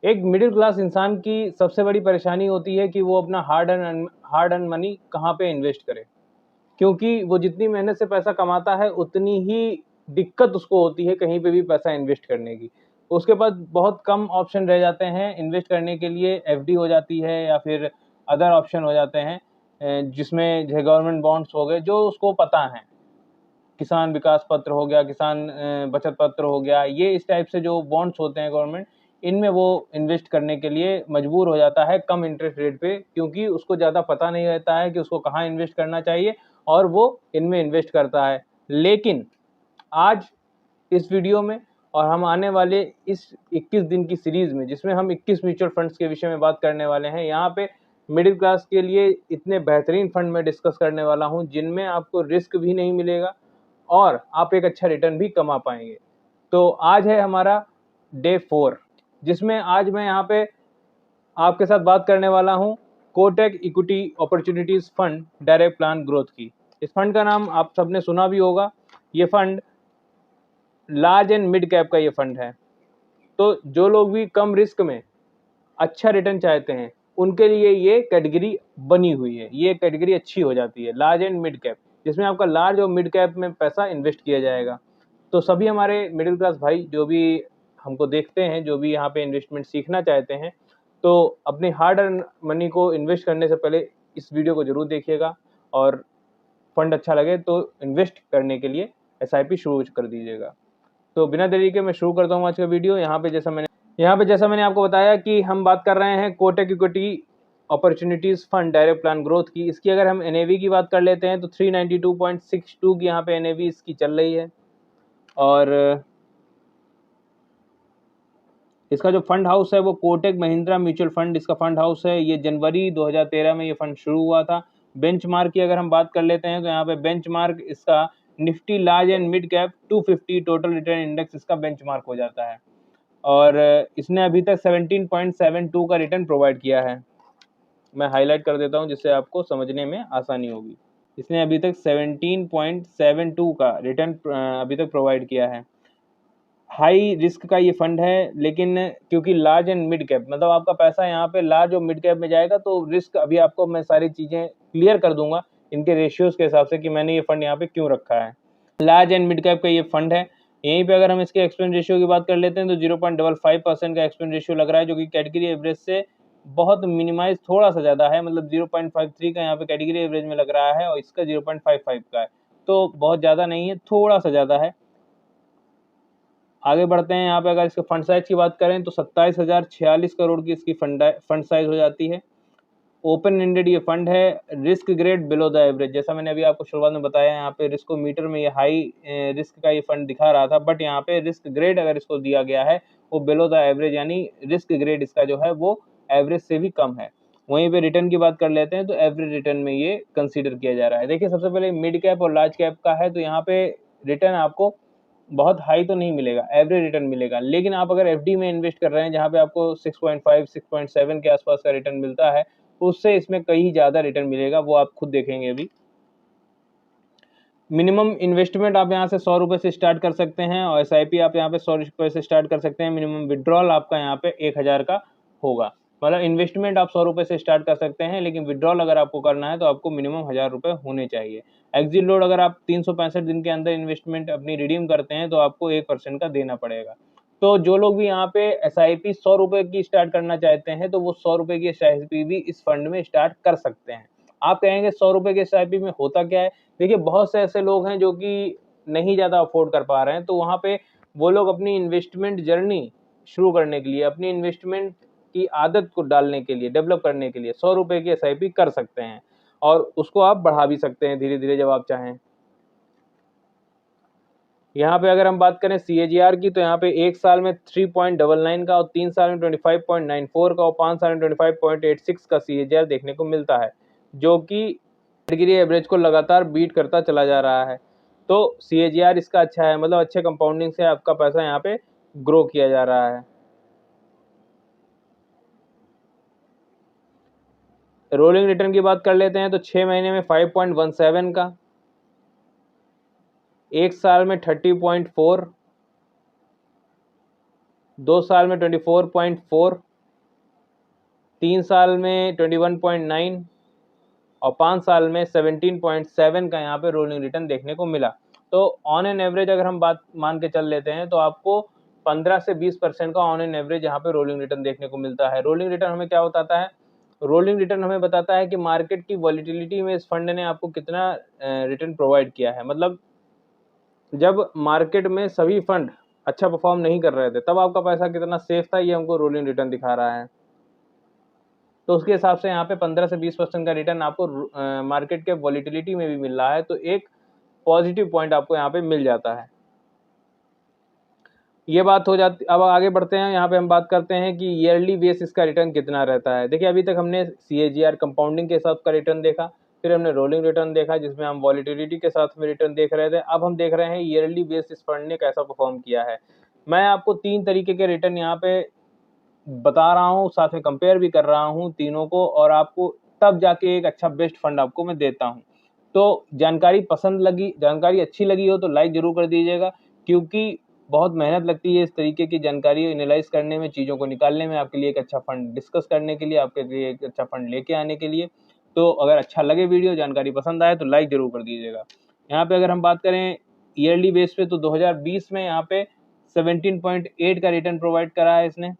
एक middle class इंसान की सबसे बड़ी परेशानी होती है कि वो अपना हार्ड अर्न मनी कहाँ पे इन्वेस्ट करे, क्योंकि वो जितनी मेहनत से पैसा कमाता है उतनी ही दिक्कत उसको होती है कहीं पे भी पैसा इन्वेस्ट करने की। उसके पास बहुत कम ऑप्शन रह जाते हैं इन्वेस्ट करने के लिए। एफडी हो जाती है या फिर अदर ऑप्शन हो जाते हैं, जिसमें जो गवर्नमेंट बॉन्ड्स हो गए जो उसको पता है, किसान विकास पत्र हो गया, किसान बचत पत्र हो गया, ये इस टाइप से जो बॉन्ड्स होते हैं गवर्नमेंट, इनमें वो इन्वेस्ट करने के लिए मजबूर हो जाता है कम इंटरेस्ट रेट पे, क्योंकि उसको ज़्यादा पता नहीं रहता है कि उसको कहाँ इन्वेस्ट करना चाहिए, और वो इनमें इन्वेस्ट करता है। लेकिन आज इस वीडियो में और हम आने वाले इस 21 दिन की सीरीज में, जिसमें हम 21 म्यूचुअल फंड्स के विषय में बात करने वाले हैं, यहाँ पे मिडिल क्लास के लिए इतने बेहतरीन फंड में डिस्कस करने वाला हूँ जिनमें आपको रिस्क भी नहीं मिलेगा और आप एक अच्छा रिटर्न भी कमा पाएंगे। तो आज है हमारा डे 4, जिसमें आज मैं यहाँ पे आपके साथ बात करने वाला हूँ Kotak equity opportunities fund direct plan growth की। इस फंड का नाम आप सबने सुना भी होगा। ये fund large and mid cap का ये फंड है। तो जो लोग भी कम रिस्क में अच्छा रिटर्न चाहते हैं उनके लिए ये कैटेगरी बनी हुई है। ये कैटेगरी अच्छी हो जाती है, लार्ज एंड मिड कैप, जिसमें आपका लार्ज और मिड कैप में पैसा इन्वेस्ट किया जाएगा। तो सभी हमारे मिडिल क्लास भाई जो भी हमको देखते हैं, जो भी यहाँ पे इन्वेस्टमेंट सीखना चाहते हैं, तो अपने हार्ड अर्न मनी को इन्वेस्ट करने से पहले इस वीडियो को जरूर देखिएगा, और फंड अच्छा लगे तो इन्वेस्ट करने के लिए SIP शुरू कर दीजिएगा। तो बिना देरी के मैं शुरू करता हूँ आज का वीडियो। यहाँ पे जैसा मैंने आपको बताया कि हम बात कर रहे हैं Kotak equity opportunities fund direct plan growth की। इसकी अगर हम NAV की बात कर लेते हैं तो 392.62 की यहाँ पे NAV इसकी चल रही है। और इसका जो फंड हाउस है वो कोटक महिंद्रा म्यूचुअल फंड इसका फंड हाउस है। ये जनवरी 2013 में ये फंड शुरू हुआ था। बेंचमार्क की अगर हम बात कर लेते हैं तो यहाँ पे बेंचमार्क इसका Nifty large and mid cap 250 total return index इसका बेंचमार्क हो जाता है। और इसने अभी तक 17.72 का रिटर्न प्रोवाइड किया है। मैं हाईलाइट कर देता हूं जिससे आपको समझने में आसानी होगी। इसने अभी तक 17.72 का रिटर्न अभी तक प्रोवाइड किया है। हाई रिस्क का ये फंड है, लेकिन क्योंकि लार्ज एंड मिड कैप, मतलब आपका पैसा यहाँ पे लार्ज और मिड कैप में जाएगा, तो रिस्क अभी आपको मैं सारी चीज़ें क्लियर कर दूंगा इनके रेशियोज के हिसाब से कि मैंने ये फंड यहाँ पे क्यों रखा है। लार्ज एंड मिड कैप का ये फंड है। यहीं पे अगर हम इसके एक्सपेंस रेशियो की बात कर लेते हैं तो 0.55% का एक्सपेंस रेशियो लग रहा है, जो कि कैटेगरी एवरेज से बहुत मिनिमाइज थोड़ा सा ज़्यादा है। मतलब 0.53 का यहाँ पे कैटेगरी एवरेज में लग रहा है और इसका 0.55 का है, तो बहुत ज़्यादा नहीं है, थोड़ा सा ज़्यादा है। आगे बढ़ते हैं। यहाँ पे अगर इसके फंड साइज की बात करें तो 27,046 करोड़ की इसकी फंड साइज हो जाती है। ओपन एंडेड ये फंड है। Risk grade below the average, जैसा मैंने अभी आपको शुरुआत में बताया, यहाँ पे रिस्क मीटर में ये हाई रिस्क का ये फंड दिखा रहा था, बट यहाँ पे रिस्क ग्रेड अगर इसको दिया गया है वो बिलो द एवरेज, यानी रिस्क ग्रेड इसका जो है वो एवरेज से भी कम है। वहीं पे रिटर्न की बात कर लेते हैं तो एवरेज रिटर्न में ये कंसीडर किया जा रहा है। देखिए, सबसे पहले मिड कैप और लार्ज कैप का है, तो यहाँ पे रिटर्न आपको बहुत हाई तो नहीं मिलेगा, एवरेज रिटर्न मिलेगा। लेकिन आप अगर FD में इन्वेस्ट कर रहे हैं जहाँ पे आपको 6.5 6.7 के आसपास का रिटर्न मिलता है, उससे इसमें कहीं ज़्यादा रिटर्न मिलेगा, वो आप खुद देखेंगे अभी। मिनिमम इन्वेस्टमेंट आप यहाँ से 100 रुपये से स्टार्ट कर सकते हैं, और SIP आप यहाँ पे 100 रुपये से स्टार्ट कर सकते हैं। मिनिमम विड्रॉल आपका यहाँ पे 1000 का होगा। मतलब इन्वेस्टमेंट आप 100 रुपये से स्टार्ट कर सकते हैं, लेकिन विड्रॉल अगर आपको करना है तो आपको मिनिमम 1000 रुपये होने चाहिए। एग्जिट लोड अगर आप 365 दिन के अंदर इन्वेस्टमेंट अपनी रिडीम करते हैं तो आपको 1% का देना पड़ेगा। तो जो लोग भी यहाँ पे SIP 100 रुपये की स्टार्ट करना चाहते हैं तो वो 100 रुपये की SIP भी इस फंड में स्टार्ट कर सकते हैं। आप कहेंगे 100 रुपये की SIP में होता क्या है? देखिए, बहुत से ऐसे लोग हैं जो कि नहीं ज़्यादा अफोर्ड कर पा रहे हैं, तो वहाँ पे वो लोग अपनी इन्वेस्टमेंट जर्नी शुरू करने के लिए, अपनी इन्वेस्टमेंट की आदत को डालने के लिए, डेवलप करने के लिए 100 रुपये की SIP कर सकते हैं, और उसको आप बढ़ा भी सकते हैं धीरे धीरे जब आप चाहें। यहाँ पे अगर हम बात करें CAGR की, तो यहाँ पे एक साल में 3.99 का, और 3 साल में 25.94 का, और 5 साल में 25.86 का CAGR देखने को मिलता है, जो कि कैटेगरी एवरेज को लगातार बीट करता चला जा रहा है। तो CAGR इसका अच्छा है, मतलब अच्छे कंपाउंडिंग से आपका पैसा यहाँ पे ग्रो किया जा रहा है। रोलिंग रिटर्न की बात कर लेते हैं तो 6 महीने में 5.17 का, एक साल में 30.4, 2 साल में 24.4, 3 साल में 21.9 और 5 साल में 17.7 का यहाँ पे रोलिंग रिटर्न देखने को मिला। तो ऑन एन एवरेज अगर हम बात मान के चल लेते हैं तो आपको 15 से 20% का ऑन एन एवरेज यहाँ पे रोलिंग रिटर्न देखने को मिलता है। रोलिंग रिटर्न हमें क्या बताता है? रोलिंग रिटर्न हमें बताता है कि मार्केट की वॉलिटिलिटी में इस फंड ने आपको कितना रिटर्न प्रोवाइड किया है। मतलब जब मार्केट में सभी फंड अच्छा परफॉर्म नहीं कर रहे थे तब आपका पैसा कितना सेफ था, ये हमको रोलिंग रिटर्न दिखा रहा है। तो उसके हिसाब से यहाँ पे 15 से 20% का रिटर्न आपको मार्केट के वॉलिटिलिटी में भी मिल रहा है, तो एक पॉजिटिव पॉइंट आपको यहाँ पे मिल जाता है। ये बात हो जाती। अब आगे बढ़ते हैं, यहाँ पे हम बात करते हैं कि ईयरली बेस इसका रिटर्न कितना रहता है। देखिए अभी तक हमने CAGR कंपाउंडिंग के हिसाब का रिटर्न देखा, फिर हमने रोलिंग रिटर्न देखा जिसमें हम वॉलिटिलिटी के साथ में रिटर्न देख रहे थे। अब हम देख रहे हैं ईयरली बेस इस फंड ने कैसा परफॉर्म किया है। मैं आपको 3 तरीके के रिटर्न यहाँ पे बता रहा हूँ, साथ में कंपेयर भी कर रहा हूँ तीनों को, और आपको तब जाके एक अच्छा बेस्ट फंड आपको मैं देता हूँ। तो जानकारी अच्छी लगी हो तो लाइक जरूर कर दीजिएगा, क्योंकि बहुत मेहनत लगती है इस तरीके की जानकारी एनालाइज करने में, चीज़ों को निकालने में, आपके लिए एक अच्छा फंड डिस्कस करने के लिए, आपके लिए एक अच्छा फंड लेके आने के लिए। तो अगर अच्छा लगे वीडियो, जानकारी पसंद आए तो लाइक जरूर कर दीजिएगा। यहाँ पे अगर हम बात करें ईयरली बेस पे तो 2020 में यहाँ पे 17.8 का रिटर्न प्रोवाइड करा है इसने,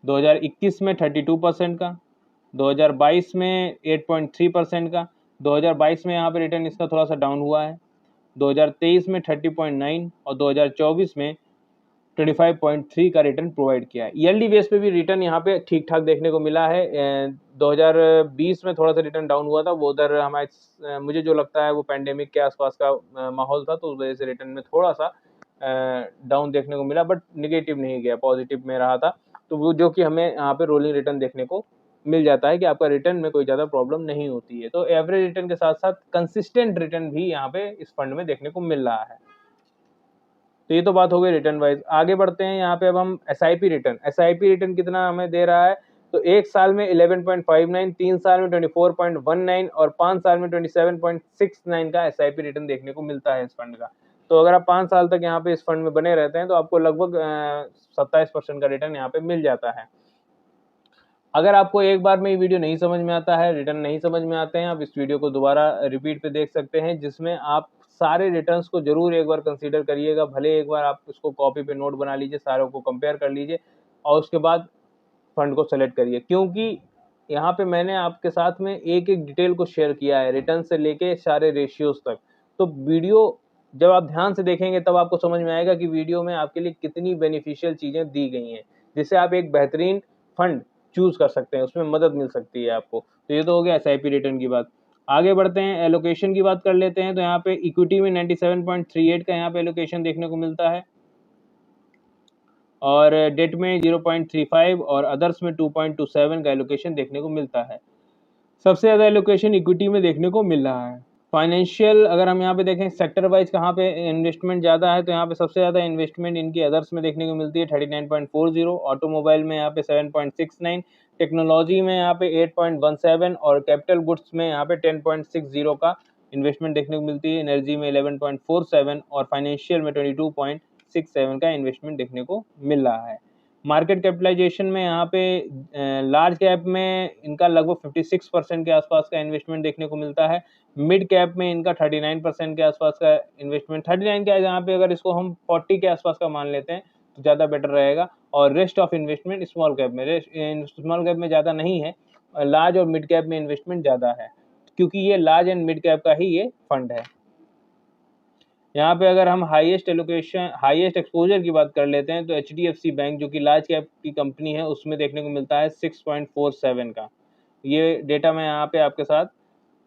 2021 में 32% का, 2022 में 8.3% का, 2022 में यहाँ पे रिटर्न इसका थोड़ा सा डाउन हुआ है, 2023 में 30.9 और 2024 में 25.3 का रिटर्न प्रोवाइड किया है। ईयरली बेस पे भी रिटर्न यहाँ पे ठीक ठाक देखने को मिला है। 2020 में थोड़ा सा रिटर्न डाउन हुआ था, वो उधर हमारे मुझे जो लगता है वो पैंडेमिक के आसपास का माहौल था, तो उस वजह से रिटर्न में थोड़ा सा डाउन देखने को मिला, बट निगेटिव नहीं गया, पॉजिटिव में रहा था। तो वो जो कि हमें यहाँ पे रोलिंग रिटर्न देखने को मिल जाता है कि आपका रिटर्न में कोई ज़्यादा प्रॉब्लम नहीं होती है। तो एवरेज रिटर्न के साथ साथ कंसिस्टेंट रिटर्न भी यहाँ पे इस फंड में देखने को मिल रहा है। तो ये तो बात हो गई रिटर्न वाइज। आगे बढ़ते हैं, यहाँ पे अब हम SIP रिटर्न कितना हमें दे रहा है। तो 1 साल में 11.59, 3 साल में 24.19 और 5 साल में 27.69 का SIP रिटर्न देखने को मिलता है इस फंड का। तो अगर आप 5 साल तक यहाँ पे इस फंड में बने रहते हैं तो आपको लगभग 27% का रिटर्न यहाँ पे मिल जाता है। अगर आपको एक बार में ये वीडियो नहीं समझ में आता है, रिटर्न नहीं समझ में आते हैं, आप इस वीडियो को दोबारा रिपीट पे देख सकते हैं, जिसमें आप सारे रिटर्न्स को जरूर एक बार कंसीडर करिएगा। भले एक बार आप उसको कॉपी पे नोट बना लीजिए, सारों को कंपेयर कर लीजिए और उसके बाद फंड को सेलेक्ट करिए, क्योंकि यहाँ पे मैंने आपके साथ में एक एक डिटेल को शेयर किया है, रिटर्न से लेके सारे रेशियोज तक। तो वीडियो जब आप ध्यान से देखेंगे तब आपको समझ में आएगा कि वीडियो में आपके लिए कितनी बेनिफिशियल चीज़ें दी गई हैं, जिससे आप एक बेहतरीन फंड चूज कर सकते हैं, उसमें मदद मिल सकती है आपको। तो ये तो हो गया SIP रिटर्न की बात। आगे बढ़ते हैं, एलोकेशन की बात कर लेते हैं। तो यहाँ पे इक्विटी में 97.38 का यहाँ पे एलोकेशन देखने को मिलता है, और डेट में 0.35 और अदर्स में 2.27 का एलोकेशन देखने को मिलता है। सबसे ज़्यादा एलोकेशन इक्विटी में देखने को मिल रहा है। फाइनेंशियल अगर हम यहाँ पे देखें सेक्टर वाइज कहाँ पे इन्वेस्टमेंट ज़्यादा है, तो यहाँ पे सबसे ज़्यादा इन्वेस्टमेंट इनकी अदर्स में देखने को मिलती है 39.40, ऑटोमोबाइल में यहाँ पे 7.69, टेक्नोलॉजी में यहाँ पे 8.17 और कैपिटल गुड्स में यहाँ पे 10.60 का इन्वेस्टमेंट देखने को मिलती है। एनर्जी में 11.47 और फाइनेंशियल में 22.67 का इन्वेस्टमेंट देखने को मिल रहा है। मार्केट कैपिटलाइजेशन में यहाँ पे लार्ज कैप में इनका लगभग 56% के आसपास का इन्वेस्टमेंट देखने को मिलता है। मिड कैप में इनका 39% के आसपास का इन्वेस्टमेंट, 39 का यहाँ पे अगर इसको हम 40 के आसपास का मान लेते हैं तो ज़्यादा बेटर रहेगा। और rest of investment small cap में ज़्यादा नहीं है, लार्ज और मिड कैप में इन्वेस्टमेंट ज़्यादा है, क्योंकि ये लार्ज एंड मिड कैप का ही ये फंड है। यहाँ पे अगर हम हाईएस्ट एक्सपोजर की बात कर लेते हैं तो HDFC बैंक जो कि लार्ज कैप की कंपनी है उसमें देखने को मिलता है 6.47 का। ये डेटा मैं यहाँ पे आपके साथ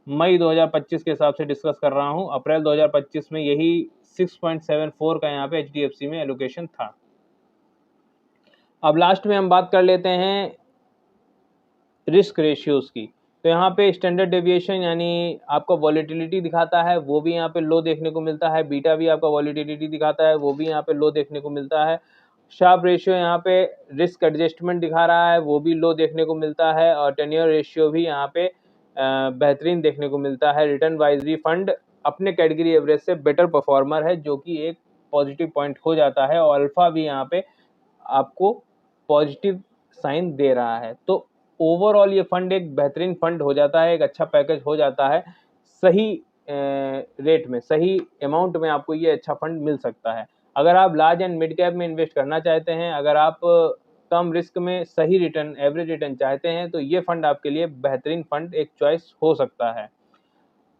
मई 2025 के हिसाब से डिस्कस कर रहा हूँ। अप्रैल 2025 में यही 6.74 का यहाँ पे HDFC में एलोकेशन था। अब लास्ट में हम बात कर लेते हैं रिस्क रेशियोज की। तो यहाँ पे स्टैंडर्ड डेविएशन यानी आपका वॉलेटिलिटी दिखाता है, वो भी यहाँ पे लो देखने को मिलता है। बीटा भी आपका वॉलेटिलिटी दिखाता है, वो भी यहाँ पे लो देखने को मिलता है। शार्प रेशियो यहाँ पे रिस्क एडजस्टमेंट दिखा रहा है, वो भी लो देखने को मिलता है। और टेन्योर रेशियो भी यहाँ पे बेहतरीन देखने को मिलता है। रिटर्न वाइज भी फंड अपने कैटेगरी एवरेज से बेटर परफॉर्मर है, जो कि एक पॉजिटिव पॉइंट हो जाता है। और अल्फा भी यहाँ पे आपको पॉजिटिव साइन दे रहा है। तो ओवरऑल ये फंड एक बेहतरीन फंड हो जाता है, एक अच्छा पैकेज हो जाता है, सही रेट में, सही अमाउंट में आपको ये अच्छा फंड मिल सकता है। अगर आप लार्ज एंड मिड कैप में इन्वेस्ट करना चाहते हैं, अगर आप कम रिस्क में सही रिटर्न, एवरेज रिटर्न चाहते हैं, तो ये फंड आपके लिए बेहतरीन फंड एक चॉइस हो सकता है।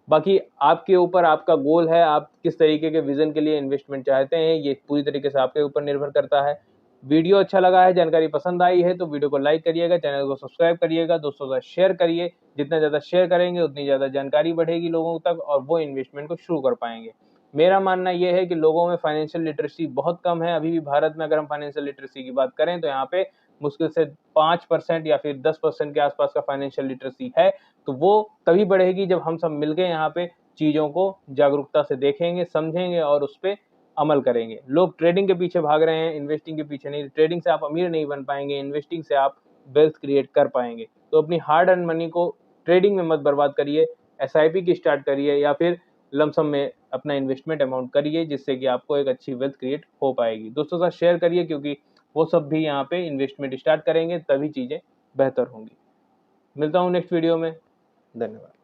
बाकी आपके ऊपर, आपका गोल है, आप किस तरीके के विजन के लिए इन्वेस्टमेंट चाहते हैं, ये पूरी तरीके से आपके ऊपर निर्भर करता है। वीडियो अच्छा लगा है, जानकारी पसंद आई है तो वीडियो को लाइक करिएगा, चैनल को सब्सक्राइब करिएगा, दोस्तों के साथ शेयर करिए। जितना ज़्यादा शेयर करेंगे उतनी ज़्यादा जानकारी बढ़ेगी लोगों तक और वो इन्वेस्टमेंट को शुरू कर पाएंगे। मेरा मानना यह है कि लोगों में फाइनेंशियल लिटरेसी बहुत कम है अभी भी भारत में। अगर हम फाइनेंशियल लिटरेसी की बात करें तो यहाँ पे मुश्किल से 5% या फिर 10% के आसपास का फाइनेंशियल लिटरेसी है। तो वो तभी बढ़ेगी जब हम सब मिलकर यहाँ पे चीज़ों को जागरूकता से देखेंगे, समझेंगे और उस पर अमल करेंगे। लोग ट्रेडिंग के पीछे भाग रहे हैं, इन्वेस्टिंग के पीछे नहीं। ट्रेडिंग से आप अमीर नहीं बन पाएंगे, इन्वेस्टिंग से आप वेल्थ क्रिएट कर पाएंगे। तो अपनी हार्ड अर्न मनी को ट्रेडिंग में मत बर्बाद करिए, SIP की स्टार्ट करिए या फिर लमसम में अपना इन्वेस्टमेंट अमाउंट करिए, जिससे कि आपको एक अच्छी वेल्थ क्रिएट हो पाएगी। दोस्तों के साथ शेयर करिए क्योंकि वो सब भी यहाँ पे इन्वेस्टमेंट स्टार्ट करेंगे तभी चीज़ें बेहतर होंगी। मिलता हूँ नेक्स्ट वीडियो में, धन्यवाद।